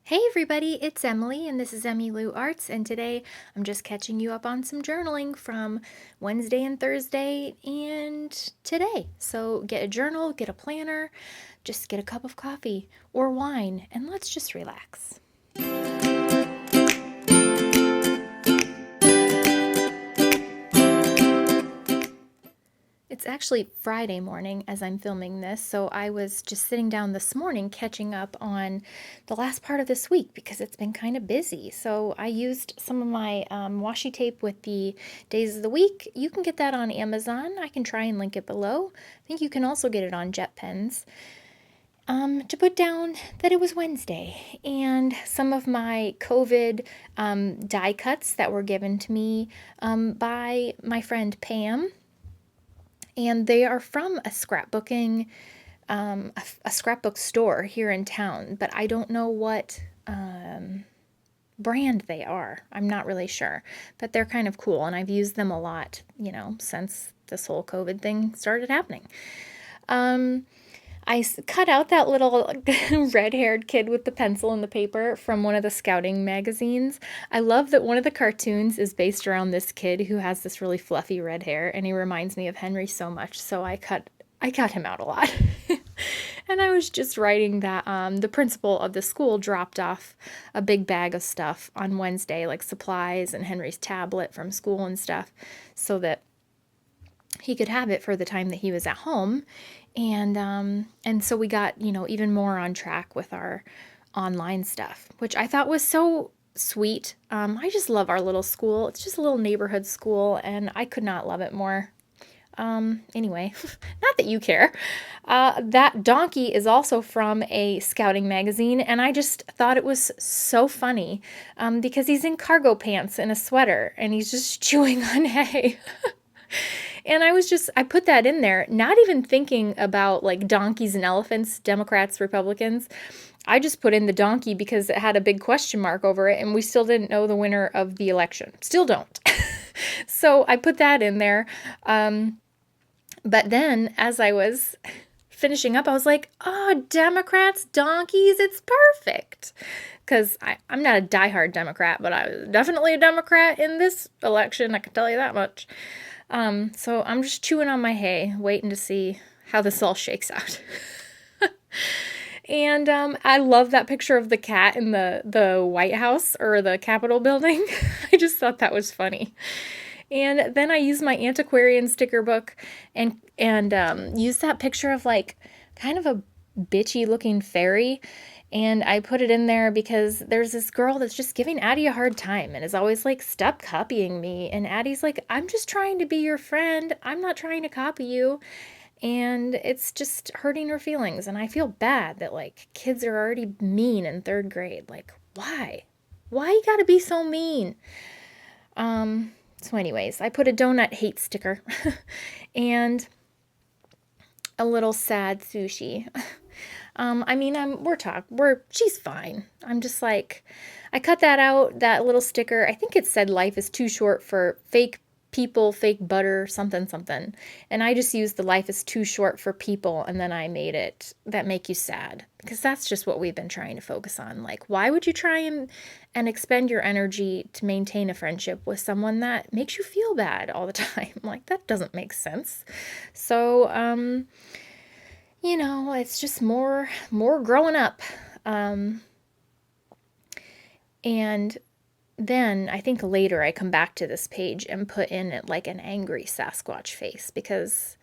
Hey everybody, it's Emily and this is Emmy Lou Arts, and today I'm just catching you up on some journaling from Wednesday and Thursday and today. So get a journal, get a planner, just get a cup of coffee or wine, and let's just relax. It's actually Friday morning as I'm filming this, so I was just sitting down this morning catching up on the last part of this week because it's been kind of busy. So I used some of my washi tape with the days of the week. You can get that on Amazon. I can try and link it below. I think you can also get it on Jet Pens. To put down that it was Wednesday, and some of my COVID die cuts that were given to me by my friend Pam, and they are from a scrapbooking, a scrapbook store here in town, but I don't know what brand they are. I'm not really sure, but they're kind of cool, and I've used them a lot, since this whole COVID thing started happening. I cut out that little red-haired kid with the pencil and the paper from one of the scouting magazines. I love that one of the cartoons is based around this kid who has this really fluffy red hair, and he reminds me of Henry so much, so I cut him out a lot. And I was just writing that the principal of the school dropped off a big bag of stuff on Wednesday, like supplies and Henry's tablet from school and stuff, so that he could have it for the time that he was at home. And so we got, even more on track with our online stuff, which I thought was so sweet. I just love our little school. It's just a little neighborhood school, and I could not love it more. Anyway, not that you care. That donkey is also from a scouting magazine, and I just thought it was so funny because he's in cargo pants and a sweater, and he's just chewing on hay. And I put that in there, not even thinking about like donkeys and elephants, Democrats, Republicans. I just put in the donkey because it had a big question mark over it, and we still didn't know the winner of the election. Still don't. So I put that in there. But then as I was finishing up, I was like, oh, Democrats, donkeys, it's perfect. Because I'm not a diehard Democrat, but I was definitely a Democrat in this election, I can tell you that much. So I'm just chewing on my hay, waiting to see how this all shakes out. And I love that picture of the cat in the White House or the Capitol building. I just thought that was funny. And then I used my Antiquarian sticker book and used that picture of like kind of a bitchy looking fairy. And I put it in there because there's this girl that's just giving Addie a hard time and is always like, stop copying me. And Addie's like, I'm just trying to be your friend. I'm not trying to copy you. And it's just hurting her feelings. And I feel bad that like kids are already mean in third grade. Like, why? Why you gotta be so mean? So anyways, I put a donut hate sticker and a little sad sushi. She's fine. I'm just like, I cut that out, that little sticker. I think it said life is too short for fake people, fake butter, something, something. And I just used the life is too short for people, and then I made it that make you sad. Because that's just what we've been trying to focus on. Like, why would you try and expend your energy to maintain a friendship with someone that makes you feel bad all the time? Like, that doesn't make sense. So, it's just more growing up. And then I think later I come back to this page and put in it like an angry Sasquatch face because,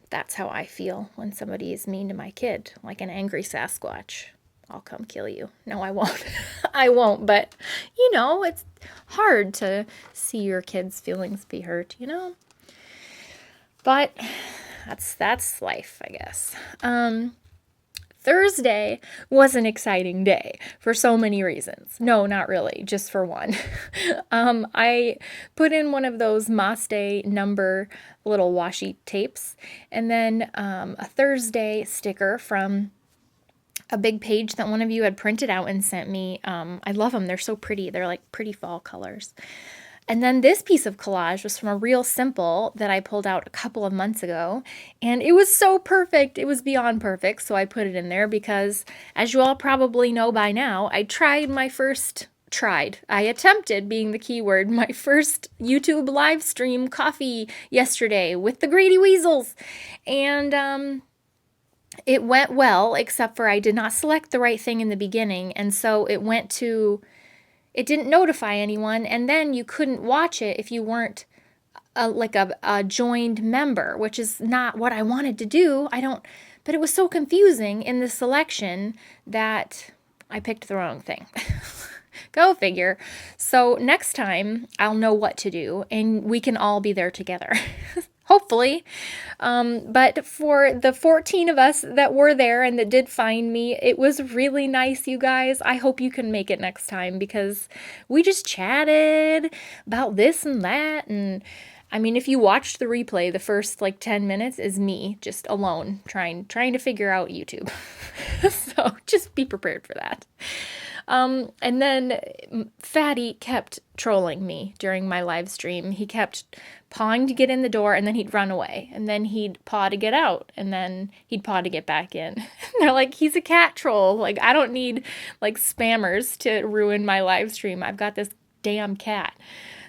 that's how I feel when somebody is mean to my kid, like an angry Sasquatch. I'll come kill you. No, I won't. I won't, but, it's hard to see your kid's feelings be hurt, But that's life, I guess. Thursday was an exciting day for so many reasons. No, not really, just for one. I put in one of those Mas Day number little washi tapes, and then a Thursday sticker from a big page that one of you had printed out and sent me. I love them. They're so pretty. They're like pretty fall colors. And then this piece of collage was from a Real Simple that I pulled out a couple of months ago, and it was so perfect. It was beyond perfect, so I put it in there because, as you all probably know by now, I attempted, being the key word, my first YouTube live stream coffee yesterday with the Greedy Weasels. And it went well, except for I did not select the right thing in the beginning, and so it didn't notify anyone, and then you couldn't watch it if you weren't a joined member, which is not what I wanted to do. But it was so confusing in the selection that I picked the wrong thing. Go figure. So next time I'll know what to do and we can all be there together. Hopefully. But for the 14 of us that were there and that did find me, it was really nice, you guys. I hope you can make it next time because we just chatted about this and that. And I mean, if you watched the replay, the first 10 minutes is me just alone trying to figure out YouTube. So just be prepared for that. And then Fatty kept trolling me during my live stream. He kept pawing to get in the door, and then he'd run away, and then he'd paw to get out, and then he'd paw to get back in. They're like, he's a cat troll. I don't need spammers to ruin my live stream. I've got this damn cat.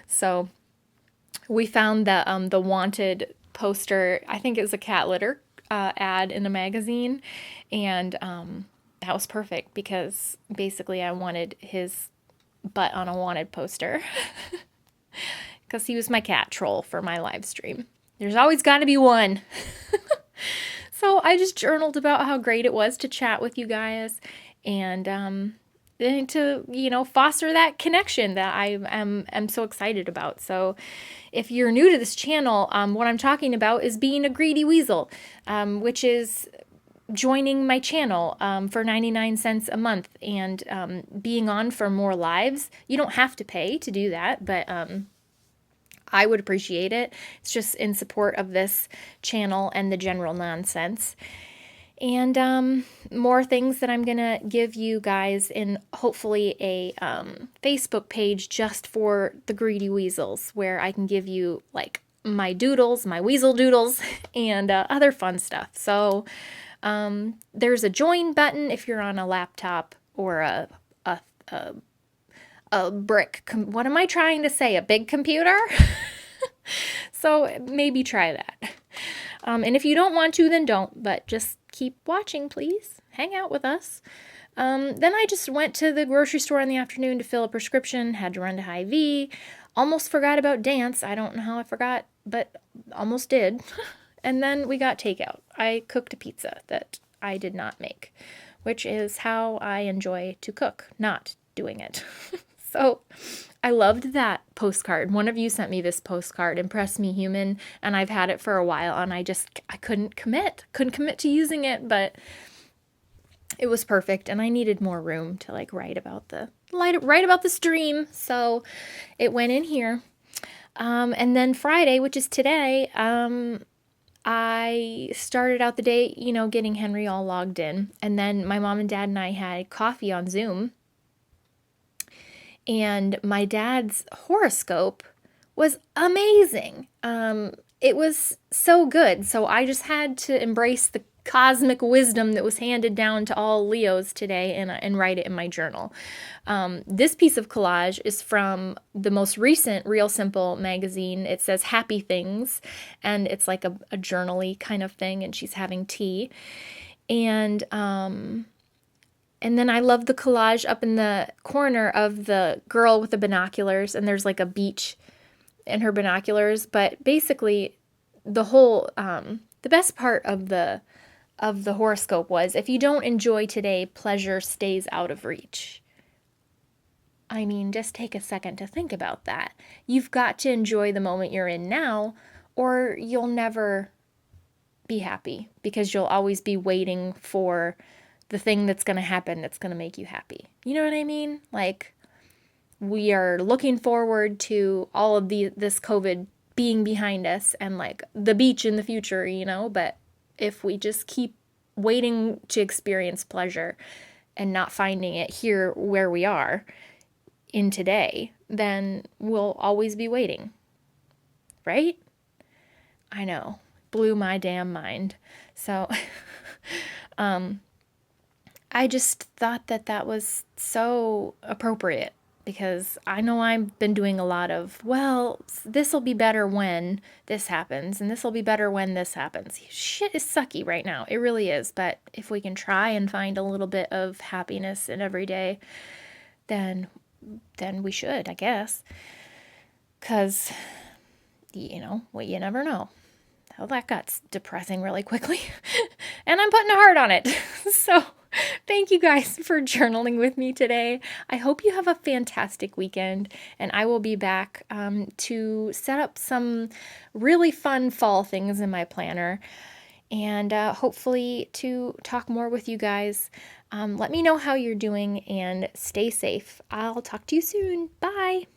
So we found the wanted poster. I think it was a cat litter ad in a magazine, and that was perfect because basically I wanted his butt on a wanted poster because he was my cat troll for my live stream. There's always got to be one. So I just journaled about how great it was to chat with you guys and to, foster that connection that I am so excited about. So if you're new to this channel, what I'm talking about is being a greedy weasel, which is joining my channel for 99 cents a month and being on for more lives. You don't have to pay to do that, but I would appreciate it. It's just in support of this channel and the general nonsense. And more things that I'm going to give you guys in hopefully a Facebook page just for the Greedy Weasels, where I can give you my doodles, my weasel doodles, and other fun stuff. So there's a join button if you're on a laptop or a brick. What am I trying to say? A big computer? So maybe try that. And if you don't want to, then don't. But just keep watching, please. Hang out with us. Then I just went to the grocery store in the afternoon to fill a prescription. Had to run to Hy-Vee. Almost forgot about dance. I don't know how I forgot, but almost did. And then we got takeout. I cooked a pizza that I did not make, which is how I enjoy to cook, not doing it. So I loved that postcard. One of you sent me this postcard, Impress Me Human, and I've had it for a while, and I couldn't commit to using it, but it was perfect, and I needed more room to write about the stream, so it went in here. And then Friday, which is today, I started out the day, getting Henry all logged in. And then my mom and dad and I had coffee on Zoom. And my dad's horoscope was amazing. It was so good. So I just had to embrace the cosmic wisdom that was handed down to all Leos today and write it in my journal. This piece of collage is from the most recent Real Simple magazine. It says Happy Things, and it's like a journal-y kind of thing, and she's having tea. And then I love the collage up in the corner of the girl with the binoculars, and there's a beach in her binoculars. But basically, the whole, the best part of the horoscope was, if you don't enjoy today, pleasure stays out of reach. I mean, just take a second to think about that. You've got to enjoy the moment you're in now, or you'll never be happy because you'll always be waiting for the thing that's going to happen that's going to make you happy. You know what I mean? We are looking forward to all of this COVID being behind us and the beach in the future, but if we just keep waiting to experience pleasure and not finding it here where we are in today, then we'll always be waiting, right? I know, blew my damn mind. So I just thought that that was so appropriate because I know I've been doing a lot of, well, this will be better when this happens, and this will be better when this happens. Shit is sucky right now. It really is. But if we can try and find a little bit of happiness in every day, then we should, I guess. Because, well, you never know. Oh, that got depressing really quickly. And I'm putting a heart on it. So thank you guys for journaling with me today. I hope you have a fantastic weekend, and I will be back to set up some really fun fall things in my planner, and hopefully to talk more with you guys. Let me know how you're doing, and stay safe. I'll talk to you soon. Bye.